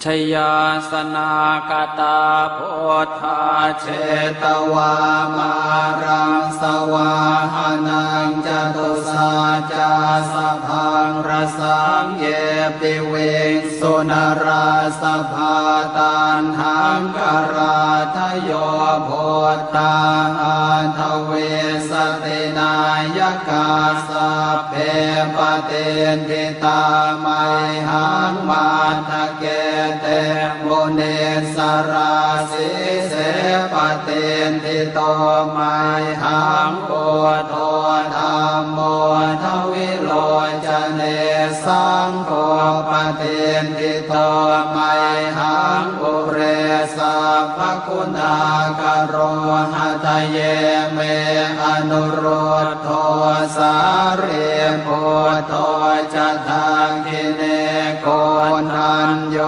ชยาสนากตาโพธาเชตวามารังสวาหานังจตุสาจาสพังรสังเยปิเวงสุนราสภาตันหังกราทโยโพธาอันทเวสตินายกาสัพเพปเตนทิตาไมหังมาทะเกเตโมเนสราสิเสปเตนทิโตไมหังโกโทธรรมโมทวิโลจเนสังโฆปเตนทิโตไมหังอุเรสัพพคุณากโรหะทะเยเมอนุโรธโทสาเรโพโทจะทางกิเนโกนันโย